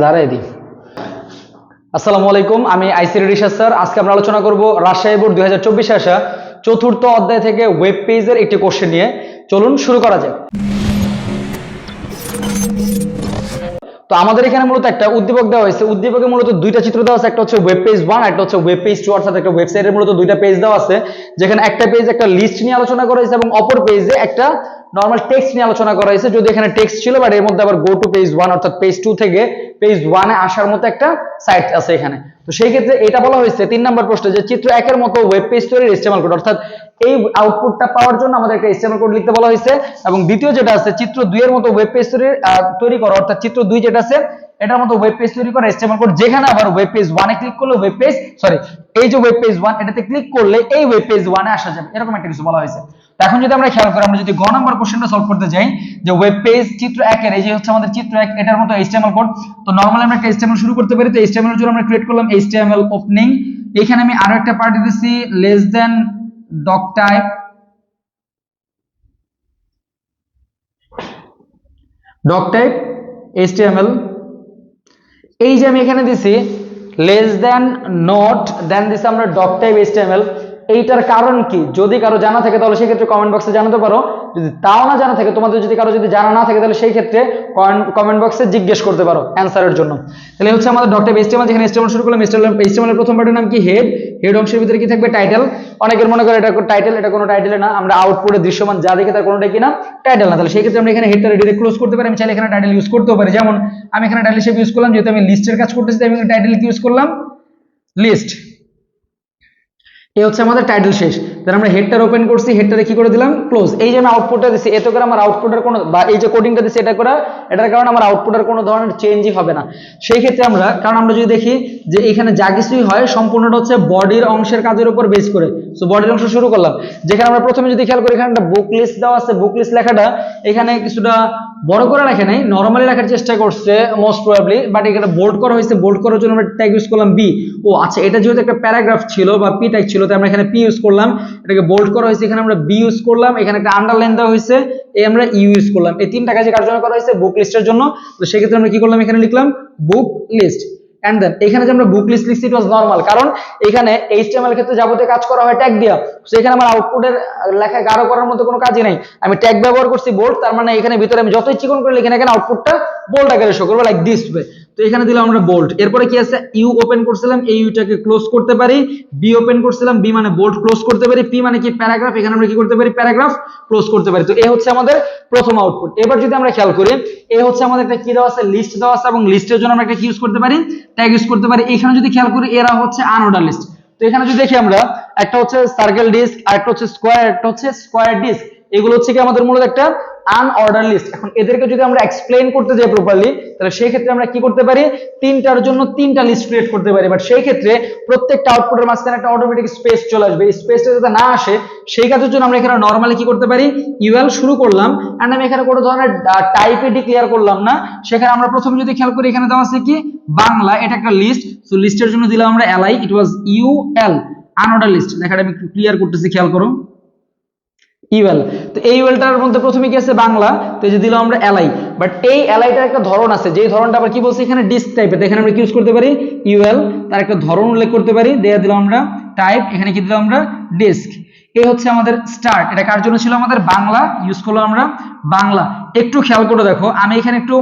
দাঁড়াই দিই। আসসালামু আলাইকুম, আমি আইসিটি রিসার্চ স্যার। আজকে আমরা আলোচনা করব রাজশাহী বোর্ড 2024 আসা চতুর্থ অধ্যায় থেকে ওয়েব পেজের একটি কোশ্চেন নিয়ে। চলুন শুরু করা যাক। তো আমাদের এখানে মূলত একটা উদ্দীপক দেওয়া হয়েছে। উদ্দীপকে মূলত দুইটা চিত্র দেওয়া আছে, একটা হচ্ছে ওয়েব পেজ 1, একটা হচ্ছে ওয়েব পেজ 2, অর্থাৎ একটা ওয়েবসাইটের মূলত দুইটা পেজ দেওয়া আছে, যেখানে একটা পেজ একটা লিস্ট নিয়ে আলোচনা করা হয়েছে এবং অপর পেজে একটা নরমাল টেক্সট নিয়ে আলোচনা করা হয়েছে। যদি এখানে টেক্সট ছিল, বাট এর মধ্যে আবার গো টু পেজ 1 অর্থাৎ পেজ 2 থেকে পেজ 1 এ আসার মতো একটা সাইট আছে এখানে। তো সেই ক্ষেত্রে এটা বলা হয়েছে 3 নাম্বার প্রশ্নে যে চিত্র 1 এর মতো ওয়েব পেজ তৈরির HTML কোড, অর্থাৎ এই আউটপুটটা পাওয়ার জন্য আমাদের একটা HTML কোড লিখতে বলা হয়েছে। এবং দ্বিতীয় যেটা আছে চিত্র 2 এর মতো ওয়েব পেজ তৈরি করা, অর্থাৎ চিত্র 2 যেটা আছে এটার মতো ওয়েব পেজ তৈরি করা HTML কোড, যেখানে আবার ওয়েব পেজ 1 এ ক্লিক করলে এই যে ওয়েব পেজ 1 এটাতে ক্লিক করলে এই ওয়েব পেজ 1 এ আসা যাবে, এরকম একটা কিছু বলা হয়েছে। এখন যদি আমরা খেয়াল করি, আমরা যদি গ নাম্বার কোশ্চেনটা সলভ করতে যাই, যে ওয়েব পেজ চিত্র 1 এর এই যে হচ্ছে আমাদের চিত্র 1 এটার মতো HTML কোড। তো নরমালি আমরা একটা HTML শুরু করতে পারি। তো HTML এর জন্য আমরা ক্রিয়েট করলাম HTML ওপেনিং। এখানে আমি আরো একটা পার্ট দিতেছি less than doc type HTML। এই যে আমি এখানে দিছি লেস দেন নোট দেন দিছি আমরা ডক টাইপ HTML। এইটার কারণ কি যদি কারো জানা থাকে তাহলে সেই ক্ষেত্রে কমেন্ট বক্সে জানাতে পারো। যদি তাও না জানা থাকে, তোমাদের যদি কারো যদি জানা না থাকে, তাহলে সেই ক্ষেত্রে কমেন্ট বক্সে জিজ্ঞেস করতে পারো অ্যানসারের জন্য। তাহলে হচ্ছে আমাদের ডক টাইপ HTML, যেখানে HTML শুরু করলাম। HTML এর প্রথম পার্টের নাম কি? হেড অংশের ভিতরে কি থাকবে? টাইটেল। অনেকের মনে করে এটা টাইটেল, এটা কোনো টাইটেল না, আমরা আউটপুটে দৃশ্যমান যা দেখি তার কোনোটাই কি না টাইটেল না। তাহলে সেই ক্ষেত্রে আমরা এখানে হেডটা ডিরেক্ট ক্লোজ করতে পারি। আমি চাইলে এখানে টাইটেল ইউজ করতেও পারি, যেমন আমি এখানে টাইটেল হিসেবে ইউজ করলাম, যেহেতু আমি লিস্টের কাজ করতেছি তাই আমি টাইটেল কি ইউজ করলাম? লিস্ট। এই হচ্ছে আমাদের টাইটেল শেষ। তাহলে আমরা হেডটার ওপেন করছি, হেডটারে কি করে দিলাম? ক্লোজ। এই যে আমি আউটপুটটা দিছি, এতে করে আমার আউটপুটের কোনো বা এই যে কোডিংটা দিছি এটার কারণে আমার আউটপুটের কোনো ধরনের চেঞ্জই হবে না। সেই ক্ষেত্রে কারণ আমরা যদি দেখি যে এখানে যা কিছুই হয় সম্পূর্ণটা হচ্ছে বডির অংশের কাজের উপর বেস করে। সো বডির অংশ শুরু করলাম, যেখানে আমরা প্রথমে যদি খেয়াল করি এখানে একটা বুক লিস্ট দেওয়া আছে। বুক লিস্ট লেখাটা এখানে কিছুটা বড় করে লেখা নাই, নরমালি লেখার চেষ্টা করছে মোস্ট প্রবাবলি, বাট এখানে বোল্ড করা হয়েছে। বোল্ড করার জন্য আমরা ট্যাগ ইউজ করলাম বি। ও আচ্ছা, এটা যেহেতু একটা প্যারাগ্রাফ ছিল বা পি ট্যাগ ছিল, তাই আমরা এখানে পি ইউজ করলাম। এটাকে বোল্ড করা হয়েছে, এখানে আমরা বি ইউজ করলাম। এখানে একটা আন্ডারলাইন দেওয়া হয়েছে, এই আমরা ইউ ইউজ করলাম। এই তিনটা কাজে কার্যকর করা হয়েছে বুক লিস্টের জন্য। তো সেক্ষেত্রে আমরা কি করলাম? এখানে লিখলাম বুক লিস্ট। এন্ড দেন এখানে যে আমরা বুক লিস্ট লিখছি ইট ওয়াজ নরমাল, কারণ এখানে HTML ক্ষেত্রে যাবতীয় কাজ করা হয় ট্যাগ দিয়া। সো এখানে আমার আউটপুটের লেখায় গাঢ় করার মতো কোনো কাজই নাই। আমি ট্যাগ ব্যবহার করছি বোল্ড, তার মানে এখানে ভিতরে আমি যতই চিকন করে লিখি না কেন আউটপুটটা বোল্ড আকারে শো করবে, লাইক দিস ওয়ে। তো এখানে দিলাম আমরা বোল্ড। এরপরে কি আছে? ইউ ওপেন করছিলাম, এই ইউটাকে ক্লোজ করতে পারি। বি ওপেন করছিলাম, বি মানে বোল্ড, ক্লোজ করতে পারি। পি মানে কি? প্যারাগ্রাফ। এখানে আমরা কি করতে পারি? প্যারাগ্রাফ ক্লোজ করতে পারি। তো এই হচ্ছে আমাদের প্রথম আউটপুট। এবার যদি আমরা খেয়াল করি, এই হচ্ছে আমাদের একটা কি দেওয়া আছে? লিস্ট দেওয়া আছে, এবং লিস্টের জন্য আমরা একটা কি ইউজ করতে পারি? ট্যাগ ইউজ করতে পারি। এখানে যদি খেয়াল করি এরা হচ্ছে আনঅর্ডার লিস্ট। তো এখানে যদি দেখি আমরা, একটা হচ্ছে সার্কেল ডিস্ক, আরেকটা হচ্ছে স্কোয়ার, একটা হচ্ছে স্কোয়ার ডিস্ক। এগুলো হচ্ছে কি আমাদের মূলত একটা আনঅর্ডার লিস্ট। এখন এদেরকে যদি আমরা এক্সপ্লেইন করতে যাই প্রপারলি, তাহলে সেই ক্ষেত্রে আমরা কি করতে পারি? তিনটার জন্য তিনটা লিস্ট ক্রিয়েট করতে পারি। বাট সেই ক্ষেত্রে প্রত্যেকটা আউটপুটের মাঝখানে একটা অটোমেটিক স্পেস চলে আসবে। এই স্পেসটা যাতে না আসে সেই কাজের জন্য আমরা এখানে নরমালি কি করতে পারি? ইউএল শুরু করলাম, এন্ড আমি এখানে কোনো ধরনের টাইপে ডিক্লেয়ার করলাম না। সেখানে আমরা প্রথমে যদি খেয়াল করি, এখানে দেওয়া আছে কি? বাংলা। এটা একটা লিস্ট। সো লিস্টের জন্য দিলাম আমরা এলআই, ইট ওয়াজ ইউএল, আনঅর্ডার লিস্ট। লেখাটা আমি ক্লিয়ার করতেছি, খেয়াল করো, ইউএল। তো এই ইউএলটার মধ্যে প্রথমে কি আছে? বাংলা। তো এই যে দিলাম আমরা এলআই। বাট এই এলআইটার একটা ধরন আছে, যেই ধরনটা আবার কি বলছি এখানে? ডিস্ক টাইপের। এখানে আমরা কি ইউজ করতে পারি? ইউএল, তার একটা ধরন উল্লেখ করতে পারি। দেয়া দিলাম আমরা টাইপ, এখানে কি দিলাম আমরা? ডিস্ক। এই হচ্ছে আমাদের স্টার্ট। এটা কার জন্য ছিল? আমাদের বাংলা। ইউজ করলাম আমরা বাংলা। একটু খেয়াল করে দেখো, আমি এখানে একটু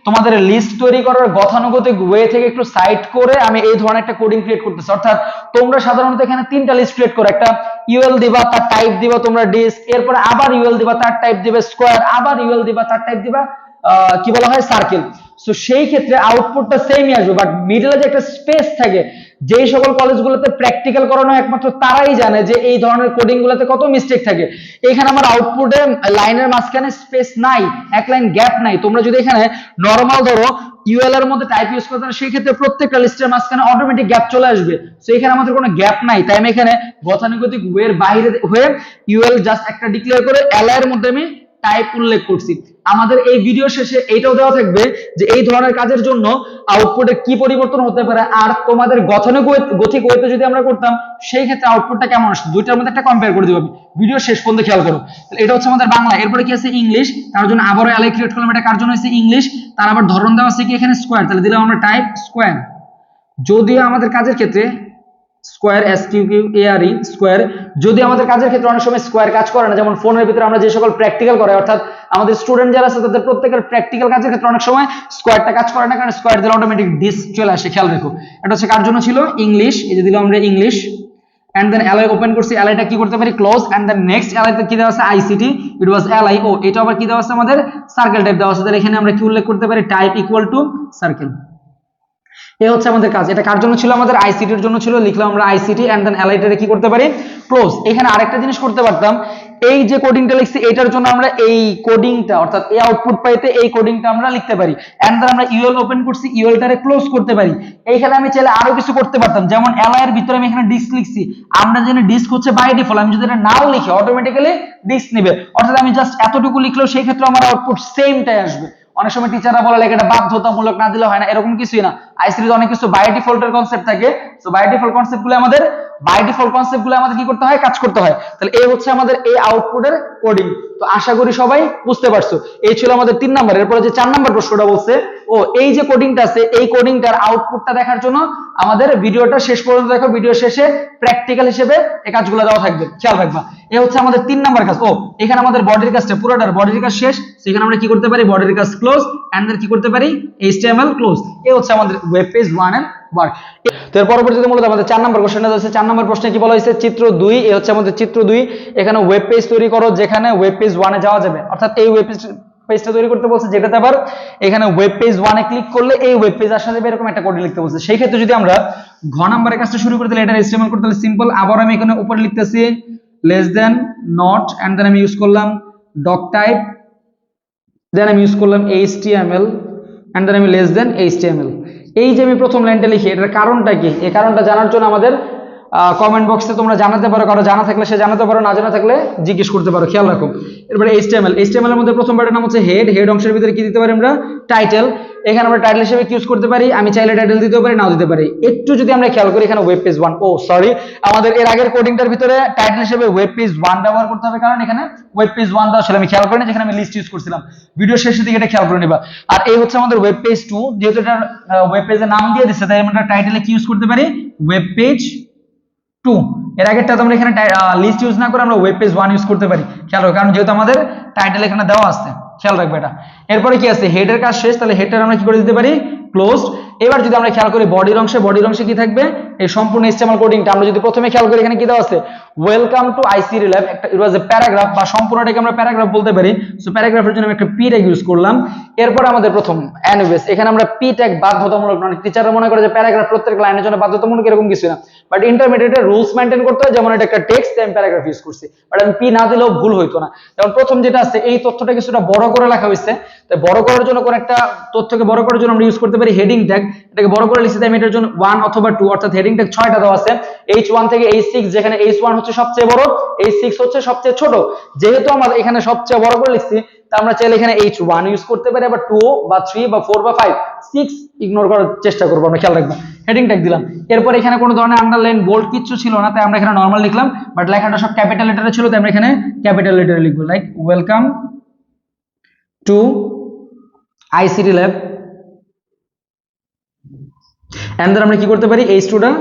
তোমাদের লিস্ট তৈরি করার গতানুগতিক ওয়ে থেকে একটু সাইড করে আমি এই ধরনের একটা কোডিং ক্রিয়েট করতেছি। অর্থাৎ তোমরা সাধারণত এখানে তিনটা লিস্ট ক্রিয়েট করো, একটা ইউএল দিবা, তার টাইপ দিবা তোমরা ডিস্ক, এরপরে আবার ইউএল দিবা, তার টাইপ দিবে স্কোয়ার, আবার ইউএল দিবা, তার টাইপ দিবা কি বলা হয়? সার্কেল। সো সেই ক্ষেত্রে আউটপুটটা সেমই আসবে, বাট মিডলে যে একটা স্পেস থাকে, যেই সকল কলেজগুলোতে প্র্যাকটিক্যাল করানো একমাত্র তারাই জানে যে এই ধরনের কোডিং গুলোতে কত মিস্টেক থাকে। এখানে আমার আউটপুটে লাইনের মাঝখানে স্পেস নাই, এক লাইন গ্যাপ নাই। তোমরা যদি এখানে নরমাল ধরো ইউএল এর মধ্যে টাইপ ইউজ করতে, সেই ক্ষেত্রে প্রত্যেকটা লিস্টের মাঝখানে অটোমেটিক গ্যাপ চলে আসবে। সো এখানে আমাদের কোনো গ্যাপ নাই, তাই আমি এখানে গতানুগতিক ওয়ের বাইরে হয়ে ইউএল জাস্ট একটা ডিক্লেয়ার করে এলআই এর মধ্যে আমি টাইপ উল্লেখ করছি। আমাদের এই ভিডিও শেষে এইটাও দেওয়া থাকবে যে এই ধরনের কাজের জন্য আউটপুটে কি পরিবর্তন হতে পারে, আর তোমাদের গথিক ওয়েতে যদি আমরা করতাম সেই ক্ষেত্রে আউটপুটটা কেমন আসছে, দুইটার মধ্যে একটা কম্পেয়ার করে দিব। ভিডিও শেষ পর্যন্ত খেয়াল করো। এটা হচ্ছে আমাদের বাংলা। এরপরে কি আছে ইংলিশ, তার জন্য আবারও অ্যালাই ক্রিয়েট করলাম। এটা কার জন্য হচ্ছে ইংলিশ, তার আবার ধরন দেওয়া আছে কি এখানে স্কোয়ার, তাহলে দিলাম আমরা টাইপ স্কোয়ার। যদিও আমাদের কাজের ক্ষেত্রে স্কোয়ার SQUARE স্কোয়ার, যদি আমাদের কাজের ক্ষেত্রে অনেক সময় স্কোয়ার কাজ করে না, যেমন ফোনের ভিতরে আমরা যে সকল প্র্যাকটিক্যাল করে, অর্থাৎ আমাদের স্টুডেন্ট যারা আছে তাদের প্রত্যেকের প্র্যাকটিক্যাল কাজের ক্ষেত্রে অনেক সময় স্কোয়ারটা কাজ করে না, কারণ স্কোয়ার দিলে অটোমেটিক ডিস্ক চলে আসে। খেয়াল রেখো, এটা হচ্ছে কার জন্য ছিল ইংলিশ, এই যে দিলাম আমরা ইংলিশ। এন্ড দেন অ্যালাই ওপেন করছি, অ্যালাইটা কি করতে পারি ক্লোজ। এন্ড দেন নেক্সট অ্যালাইতে কি দেওয়া আছে ICT, ইট ওয়াজ অ্যালাই। ও এটা আবার কি দেওয়া আছে আমাদের সার্কেল টাইপ দেওয়া আছে, তাহলে এখানে আমরা কি উল্লেখ করতে পারি টাইপ ইকুয়াল টু সার্কেল। এই হচ্ছে আমাদের কাজ। এটা কার জন্য ছিল আমাদের ICT এর জন্য ছিল, লিখলাম আমরা ICT এন্ড দেন অ্যালাইটারে কি করতে পারি ক্লোজ। এখানে আরেকটা জিনিস করতে পারতাম, এই যে কোডিংটা লিখছি এটার জন্য আমরা এই কোডিংটা অর্থাৎ এই আউটপুট পাইতে এই কোডিংটা আমরা লিখতে পারি। এন্ড দেন আমরা ইউএল ওপেন করছি, ইউএলটারে ক্লোজ করতে পারি। এইখানে আমি চাইলে আরো কিছু করতে পারতাম, যেমন অ্যালাই এর ভিতরে আমি এখানে ডিস্ক লিখছি, আমরা জানি ডিস্ক হচ্ছে বাই ডিফল্ট, আমি যদি এটা নাও লিখি অটোমেটিক্যালি ডিস্ক নেবে, অর্থাৎ আমি জাস্ট এতটুকু লিখলেও সেই ক্ষেত্রে আমার আউটপুট সেমটাই আসবে। অনেক সময় টিচাররা বলে লেখা এটা বাধ্যতামূলক, না দিলে হয় না, এরকম কিছুই না। আইসিটিতে অনেক কিছু বাই ডিফল্টের কনসেপ্ট থাকে, সো বাই ডিফল্ট কনসেপ্টগুলো আমাদের কি করতে হয় কাজ করতে হয়। তাহলে এই হচ্ছে আমাদের এই আউটপুটের কোডিং। তো আশা করি সবাই বুঝতে পারছো। এই ছিল আমাদের 3 নাম্বার। এরপরে যে 4 নাম্বার প্রশ্নটা বলছে, ও এই যে কোডিংটা আছে এই কোডিংটার আউটপুটটা দেখার জন্য আমাদের ভিডিওটা শেষ পর্যন্ত দেখো, ভিডিও শেষে প্র্যাকটিক্যাল হিসেবে এই কাজগুলো দেওয়া থাকবে, খেয়াল রাখবা। এই হচ্ছে আমাদের 3 নাম্বার কাজ। ও এখানে আমাদের বডির কাজটা পুরোটার বডির কাজ শেষ, সেখানে আমরা কি করতে পারি বডির কাজ ক্লোজ এন্ড দেন কি করতে পারি HTML ক্লোজ। এই হচ্ছে আমাদের ওয়েব পেজ 1 এর ওয়ার্ক। তো এর পরবর্তীতে মূলত আমাদের 4 নাম্বার কোশ্চেনটা আছে। 4 নাম্বার প্রশ্নে কি বলা হয়েছে চিত্র 2, এই হচ্ছে আমাদের চিত্র 2। এখানে ওয়েব পেজ তৈরি করো যেখানে ওয়েব পেজ 1 এ যাওয়া যাবে, অর্থাৎ এই ওয়েব পেজটা তৈরি করতে বলছে, যেটাতে আবার এখানে ওয়েব পেজ 1 এ ক্লিক করলে এই ওয়েব পেজ আসা যাবে, এরকম একটা কোড লিখতে বলছে। সেই ক্ষেত্রে যদি আমরা ঘ নাম্বারের কাজটা শুরু করে দিলে এটা HTML করতে হলে সিম্পল। আবার আমি এখানে উপরে লিখতেছি less than not and then আমি ইউজ করলাম ডক টাইপ, দেন আমি ইউজ করলাম HTML এন্ড দেন আমি লেস দেন HTML। এই যে আমি প্রথম লাইনটা লিখি এটার কারণটা কি, এই কারণটা জানার জন্য আমাদের কমেন্ট বক্সে তোমরা জানাতে পারো, কারো জানা থাকলে সে জানাতে পারো, না জানা থাকলে জিজ্ঞেস করতে পারো, খেয়াল রাখো। এরপরে HTML এর মধ্যে প্রথম পার্টের নাম হচ্ছে হেড অংশের ভিতরে কি দিতে পারি আমরা টাইটেল। এখানে আমরা টাইটেল হিসেবে ইউজ করতে পারি, আমি চাইলে টাইটেল দিতে পারি নাও দিতে পারি। একটু যদি আমরা খেয়াল করি এখানে ওয়েব পেজ 1, ও সরি আমাদের এর আগের কোডিংটার ভিতরে টাইটেল হিসেবে ওয়েব পেজ 1 ব্যবহার করতে হবে, কারণ এখানে ওয়েব পেজ 1 দেওয়া ছিল, আমি খেয়াল করিনি, যেখানে আমি লিস্ট ইউজ করছিলাম। ভিডিও শেষের দিকে এটা খেয়াল করে নিবা। আর এই হচ্ছে আমাদের ওয়েব পেজ 2, যেহেতু এটা ওয়েব পেজের নাম দিয়ে দিচ্ছে তাই আমরা টাইটেলে কি ইউজ করতে পারি ওয়েব পেজ 2। এর আগেরটা তোমরা এখানে লিস্ট ইউজ না করে আমরা ওয়েব পেজ 1 ইউজ করতে পারি, খেয়াল রাখো, কারণ যেহেতু আমাদের টাইটেল এখানে দেওয়া আছে, খেয়াল রাখবে এটা। এরপরে কি আছে হেডের কাজ শেষ, তাহলে হেডটা আমরা কি করে দিতে পারি ক্লোজড। এবার যদি আমরা খেয়াল করি বডির অংশে কি থাকবে এই সম্পূর্ণ HTML কোডিংটা। আমরা যদি প্রথমে খেয়াল করি এখানে কি দেওয়া আছে ওয়েলকাম টু ICT ল্যাব, একটা ইট ওয়াজ এ প্যারাগ্রাফ বা সম্পূর্ণটাকে আমরা প্যারাগ্রাফ বলতে পারি। সো প্যারাগ্রাফের জন্য আমি একটা পি ট্যাগ ইউজ করলাম। এরপর আমাদের প্রথম এনিওয়েজ, এখানে আমরা পি ট্যাগ বাধ্যতামূলক নয়, টিচাররা মনে করে যে প্যারাগ্রাফ প্রত্যেক লাইনের জন্য বাধ্যতামূলক, এরকম কিছু না, বাট ইন্টারমিডিয়েটে রুলস মেইনটেইন করতে হয়। যেমন এটা একটা টেক্সট, তাই আমি প্যারাগ্রাফ ইউজ করছি, বাট আমি পি না দিলেও ভুল হইতো না। যেমন প্রথম যেটা আছে এই তথ্যটা কিছুটা বড় করে লেখা হয়েছে, তাই বড় করার জন্য কোন একটা তথ্যকে বড় করার জন্য আমরা ইউজ করতে পারি হেডিং ট্যাগ। এটাকে বড় করে লিখছি, তাই আমি এটার জন্য 1 অথবা 2, অর্থাৎ হেডিং ট্যাগ 6টা দেওয়া আছে, H1 থেকে H6, যেখানে H1 হচ্ছে সবচেয়ে বড়, H6 হচ্ছে সবচেয়ে ছোট। যেহেতু আমরা এখানে সবচেয়ে বড় করে লিখছি, তা আমরা চাইলে এখানে H1 ইউজ করতে পারি, আবার 2 বা 3 বা 4 বা 5, 6 ইগনোর করার চেষ্টা করবো আমরা, খেয়াল রাখবো। হেডিং ট্যাগ দিলাম। এরপর এখানে কোনো ধরনের আন্ডারলাইন বোল্ড কিছু ছিল না, তাই আমরা এখানে নরমাল লিখলাম, বাট লেখাটা সব ক্যাপিটাল লেটারে ছিল, তাই আমরা এখানে ক্যাপিটাল লেটারে লিখবো, like welcome to ICT lab. And then আমরা কি করতে পারি H2 টা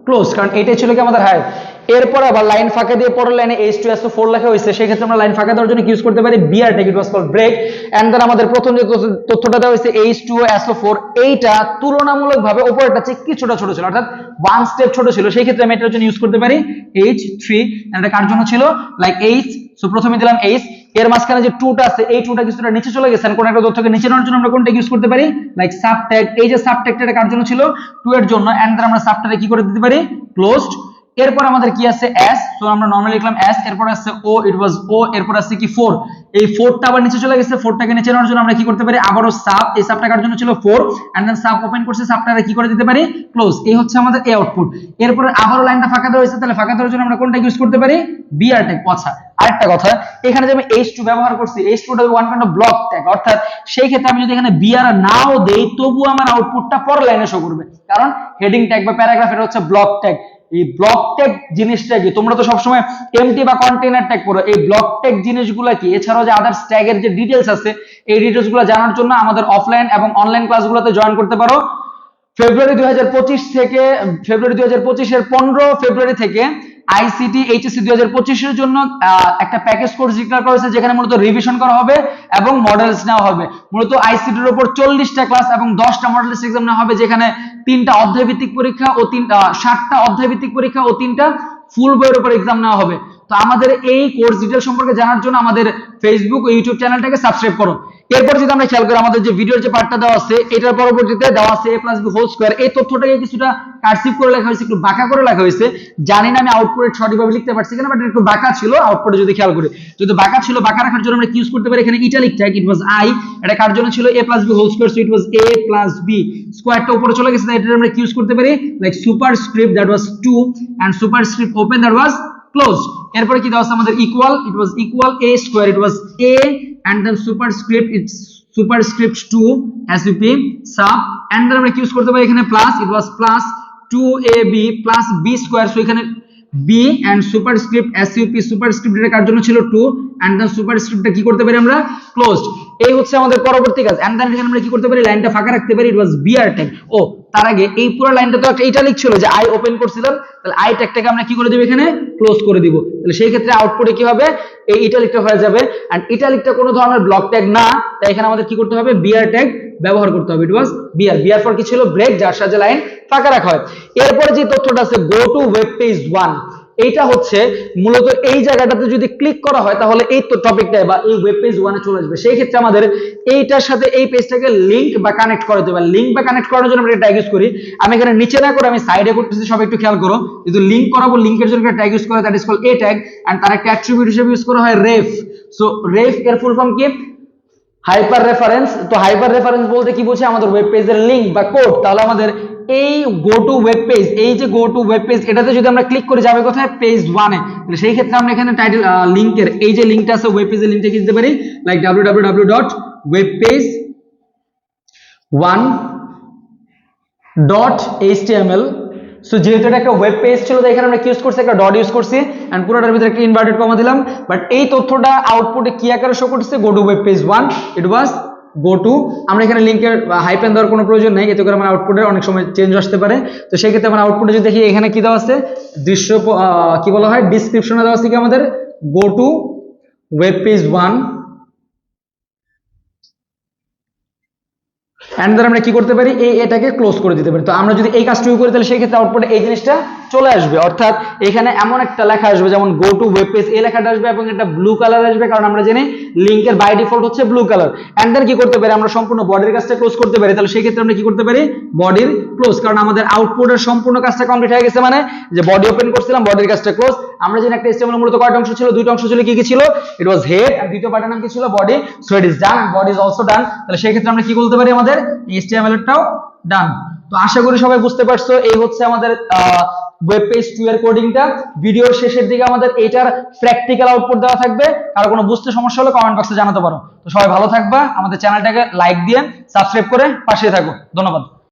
ক্লোজ, কারণ এটাই ছিল কি আমাদের হাইড। এরপর আবার লাইন ফাঁকা দিয়ে পরের লাইনে H2SO4 লেখা হয়েছে, সেই ক্ষেত্রে আমরা লাইন ফাঁকা দেওয়ার জন্য ইউজ করতে পারি BR tag, it was called break. And then আমাদের প্রথম যে তথ্যটা দেওয়া হয়েছে H2SO4, এইটা তুলনামূলকভাবে উপরেরটা চেয়ে কিছুটা ছোট ছিল, অর্থাৎ 1 স্টেপ ছোট ছিল, সেই ক্ষেত্রে আমি এটার জন্য ইউজ করতে পারি H3। এটা কার জন্য ছিল লাইক H, সো প্রথমে দিলাম H, এর মাঝখানে যে 2টা আছে এই 2টা কিছুটা নিচে চলে গেছে, কোন একটা তথ্যকে নিচে নেওয়ার জন্য আমরা কোনটা ইউজ করতে পারি লাইক সাব ট্যাগ। এই যে সাব ট্যাগটা কার জন্য ছিল 2 এর জন্য, এন্ড দেন আমরা সাব ট্যাগে কি করে দিতে পারি ক্লোজড। এরপর আমাদের কি আছে s, তো আমরা নরমালি লিখলাম s, এরপর আছে o, ইট ওয়াজ o, এরপর আছে কি 4, এই 4টা আবার নিচে চলে গেছে, 4টাকে নিচে নেওয়ার জন্য আমরা কি করতে পারি, আবারও সাব, এই সাবটা কার জন্য ছিল 4, এন্ড দেন সাব ওপেন করছে, সাবটারে কি করে দিতে পারি, ক্লোজ। এই হচ্ছে আমাদের এই আউটপুট। এরপর আবারও লাইনটা ফাঁকা দেওয়া হয়েছে, তাহলে ফাঁকা দেওয়ার জন্য আমরা কোনটা ইউজ করতে পারি, বিআর ট্যাগ। আচ্ছা, আরেকটা কথা, এখানে যে আমি h2 ব্যবহার করছি, h2 টা one kind of block tag, অর্থাৎ সেই ক্ষেত্রে আমি যদি এখানে বিআর নাও দেই তবুও আমার আউটপুটটা পরের লাইনে শো করবে, কারণ হেডিং ট্যাগ বা প্যারাগ্রাফ এটা হচ্ছে ব্লক ট্যাগ। এই ব্লক ট্যাগ জিনিসটা কি, তোমরা তো সবসময় এমটি বা কন্টেইনার ট্যাগ পড়ো, এই ব্লক ট্যাগ জিনিসগুলো কি, এছাড়াও যে আদার্স ট্যাগের যে ডিটেইলস আছে, এই ডিটেইলসগুলো জানার জন্য আমাদের অফলাইন এবং অনলাইন ক্লাসগুলোতে জয়েন করতে পারো। ফেব্রুয়ারি 2025 থেকে, ফেব্রুয়ারি 2025 এর 15 ফেব্রুয়ারি থেকে আইসিটি এইচএসসি 2025 এর জন্য একটা প্যাকেজ কোর্স ডিক্লেয়ার করা হয়েছে, যেখানে মূলত রিভিশন করা হবে এবং মডেলস নেওয়া হবে। মূলত আইসিটির উপর 40টা ক্লাস এবং 10টা মডেলস এক্সাম নেওয়া হবে, যেখানে 3টা অধ্যায় ভিত্তিক পরীক্ষা ও 7টা অধ্যায় ভিত্তিক পরীক্ষা ও 3টা ফুল বইয়ের উপর এক্সাম নেওয়া হবে। তো আমাদের এই কোর্স ডিটেইলস সম্পর্কে জানার জন্য আমাদের ফেসবুক ও ইউটিউব চ্যানেলটাকে সাবস্ক্রাইব করো। এরপর যদি আমরা খেয়াল করি, আমাদের যে ভিডিওর যে পার্টটা দেওয়া আছে, এটার পরবর্তীতে দেওয়া আছে a + b হোল স্কয়ার। এই তথ্যটাকে কিছুটা কারসিভ করে লেখা হয়েছে, একটু বাঁকা করে লেখা হয়েছে। জানি না আমি আউটপুটে সঠিকভাবে লিখতে পারছি কিনা, বাট একটু বাঁকা ছিল আউটপুটে। যদি খেয়াল করি, যদি বাঁকা ছিল, বাঁকা রাখার জন্য আমরা কি ইউজ করতে পারি, এখানে italic tag, it was I, এটা কার জন্য ছিল, a + b whole square, so it was a + b স্কয়ারটা উপরে চলে গেছে, এটা আমরা কি ইউজ করতে পারি, like superscript, that was 2, and superscript open, that was closed. এরপরে কি দেওয়া আছে আমাদের equal, it was equal a square, it was a, and then superscript, it's superscript 2 sup sub, and then আমরা কি ইউজ করতে পারি এখানে plus, it was plus 2ab plus b square, so এখানে b and superscript sup, superscript এর কার জন্য ছিল 2, and then superscriptটা কি করতে পারি আমরা, ক্লোজড। এই হচ্ছে আমাদের পরবর্তী কাজ। and then এখানে আমরা কি করতে পারি, লাইনটা ফাঁকা রাখতে পারি, it was br tag। ও তার আগে এই পুরো লাইনটা তো একটা ইটালিক ছিল, যে আই ওপেন করছিলাম, তাহলে আই ট্যাগটাকে আমরা কি করে দেব, এখানে ক্লোজ করে দিব। তাহলে সেই ক্ষেত্রে আউটপুটে কি হবে, এই ইটালিকটা হয়ে যাবে। এন্ড ইটালিকটা কোনো ধরনের ব্লক ট্যাগ না, তাই এখানে আমাদের কি করতে হবে, বিআর ট্যাগ ব্যবহার করতে হবে। ইট ওয়াজ বিআর, বিআর ফর কি ছিল, ব্রেক, যার সাহায্যে লাইন ফাঁকা রাখা হয়। এরপরে যে তথ্যটা আছে, গো টু ওয়েব পেজ 1, এইটা হচ্ছে মূলত এই জায়গাটাতে যদি ক্লিক করা হয়, তাহলে এই তো টপিকটায় বা এই ওয়েব পেজ 1 এ চলে আসবে। সেই ক্ষেত্রে আমাদের এইটার সাথে এই পেজটাকে লিংক বা কানেক্ট করাতে হবে। লিংক বা কানেক্ট করানোর জন্য আমরা ট্যাগ ইউজ করি। আমি এখানে নিচে না করে আমি সাইডে করতেছি, সবাই একটু খেয়াল করো। যদি লিংক করাবো, লিংকের জন্য একটা ট্যাগ ইউজ করে, that is called A tag, and তার একটা অ্যাট্রিবিউট হিসেবে ইউজ করা হয় রেফ। সো রেফ এর ফুল ফর্ম কি, হাইপার রেফারেন্স। তো হাইপার রেফারেন্স বলতে কি বোঝায়, আমাদের ওয়েব পেজের লিংক বা কোড। তাহলে আমাদের এই গো টু ওয়েব পেজ, এই যে গো টু ওয়েব পেজ, এটাতে যদি আমরা ক্লিক করি, যাবে কোথায়, পেজ 1 এ। তাহলে সেই ক্ষেত্রে আমরা এখানে টাইটেল লিংকের এই যে লিংকটা আছে, ওয়েব পেজের লিংকটা কি দিতে পারি, লাইক www.webpage1.html। সো যেহেতু এটা একটা ওয়েব পেজ ছিল, তাই এখানে আমরা কি ইউজ করছি, একটা ডট ইউজ করছি, এন্ড পুরোটার ভিতরে একটা ইনভার্টেড কমা দিলাম। বাট এই তথ্যটা আউটপুটে কি আকারে শো করতেছে, গো to web page 1, it was go to. আমরা এখানে লিংকের হাইপেন দেওয়ার কোনো প্রয়োজন নেই, এতে করে আমার আউটপুটের অনেক সময় চেঞ্জ আসতে পারে। তো সেই ক্ষেত্রে আমরা আউটপুটে যদি দেখি, এখানে কি দেওয়া আছে, দৃশ্য কি বলা হয়, ডেসক্রিপশনে দেওয়া আছে কি আমাদের go to web page 1, and then আমরা কি করতে পারি, এটাকে ক্লোজ করে দিতে পারি। তো আমরা যদি এই কাজটুকু করি, তাহলে সেই ক্ষেত্রে আউটপুটে এই জিনিসটা চলে আসবে, অর্থাৎ এখানে এমন একটা লেখা আসবে, যেমন গো টু ওয়েব পেজ, এই লেখাটা আসবে এবং এটা ব্লু কালার আসবে, কারণ আমরা জানি লিংকের বাই ডিফল্ট হচ্ছে ব্লু কালার। এন্ড দেন কি করতে পারি, আমরা সম্পূর্ণ বডির কাজটা ক্লোজ করতে পারি। তাহলে সেই ক্ষেত্রে আমরা কি করতে পারি, বডির ক্লোজ, কারণ আমাদের আউটপুটের সম্পূর্ণ কাজটা কমপ্লিট হয়ে গেছে, মানে যে বডি ওপেন করছিলাম, বডির কাজটা ক্লোজ। আমরা জানি একটা HTML মূলত কয়টা অংশ ছিল, দুইটা অংশ ছিল, কি কি ছিল, ইট ওয়াজ হেড, আর দ্বিতীয় পার্টের নাম কি ছিল, body. So it is done, body is also ডান। তাহলে সেই ক্ষেত্রে আমরা কি বলতে পারি, আমাদের HTML এরটাও ডান। তো আশা করি সবাই বুঝতে পারছো, এই হচ্ছে আমাদের ওয়েব পেজ 2 এর কোডিংটা। ভিডিওর শেষের দিকে আমাদের এটার প্র্যাকটিক্যাল আউটপুট দেওয়া থাকবে, কারো কোনো বুঝতে সমস্যা হলে কমেন্ট বক্সে জানাতে পারো। তো সবাই ভালো থাকবা, আমাদের চ্যানেলটাকে লাইক দিয়ে সাবস্ক্রাইব করে পাশে থাকো। ধন্যবাদ।